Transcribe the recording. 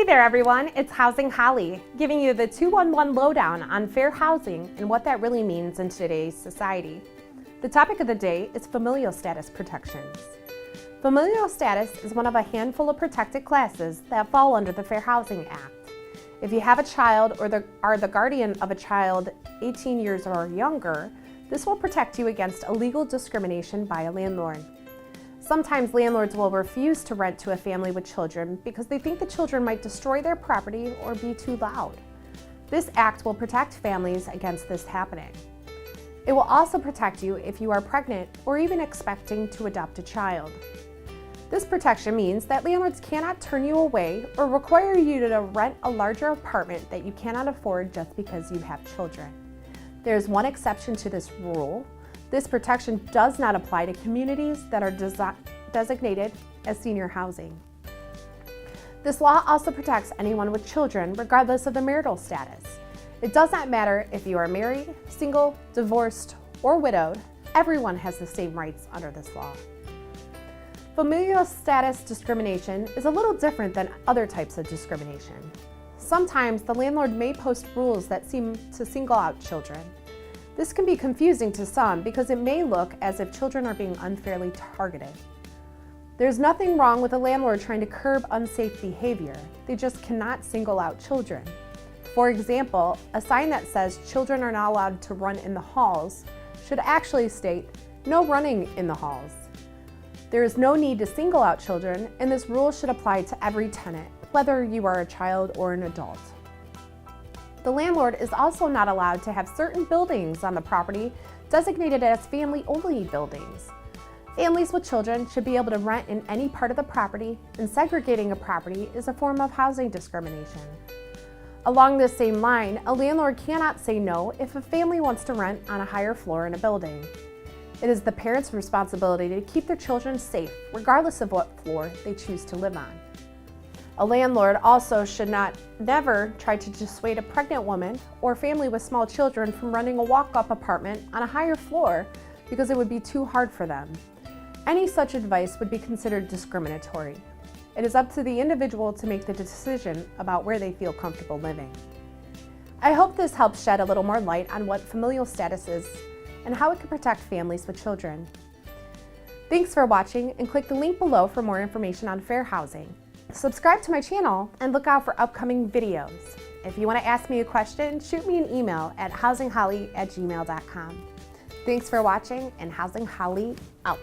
Hey there everyone, it's Housing Holly, giving you the 211 lowdown on fair housing and what that really means in today's society. The topic of the day is familial status protections. Familial status is one of a handful of protected classes that fall under the Fair Housing Act. If you have a child or are the guardian of a child 18 years or younger, this will protect you against illegal discrimination by a landlord. Sometimes landlords will refuse to rent to a family with children because they think the children might destroy their property or be too loud. This act will protect families against this happening. It will also protect you if you are pregnant or even expecting to adopt a child. This protection means that landlords cannot turn you away or require you to rent a larger apartment that you cannot afford just because you have children. There is one exception to this rule. This protection does not apply to communities that are designated as senior housing. This law also protects anyone with children regardless of the marital status. It does not matter if you are married, single, divorced, or widowed, everyone has the same rights under this law. Familial status discrimination is a little different than other types of discrimination. Sometimes the landlord may post rules that seem to single out children. This can be confusing to some because it may look as if children are being unfairly targeted. There's nothing wrong with a landlord trying to curb unsafe behavior. They just cannot single out children. For example, a sign that says children are not allowed to run in the halls should actually state no running in the halls. There is no need to single out children, and this rule should apply to every tenant, whether you are a child or an adult. The landlord is also not allowed to have certain buildings on the property designated as family-only buildings. Families with children should be able to rent in any part of the property, and segregating a property is a form of housing discrimination. Along this same line, a landlord cannot say no if a family wants to rent on a higher floor in a building. It is the parents' responsibility to keep their children safe, regardless of what floor they choose to live on. A landlord also should never try to dissuade a pregnant woman or family with small children from renting a walk-up apartment on a higher floor because it would be too hard for them. Any such advice would be considered discriminatory. It is up to the individual to make the decision about where they feel comfortable living. I hope this helps shed a little more light on what familial status is and how it can protect families with children. Thanks for watching, and click the link below for more information on fair housing. Subscribe to my channel and look out for upcoming videos. If you want to ask me a question, shoot me an email at housingholly@gmail.com. Thanks for watching, and Housing Holly out.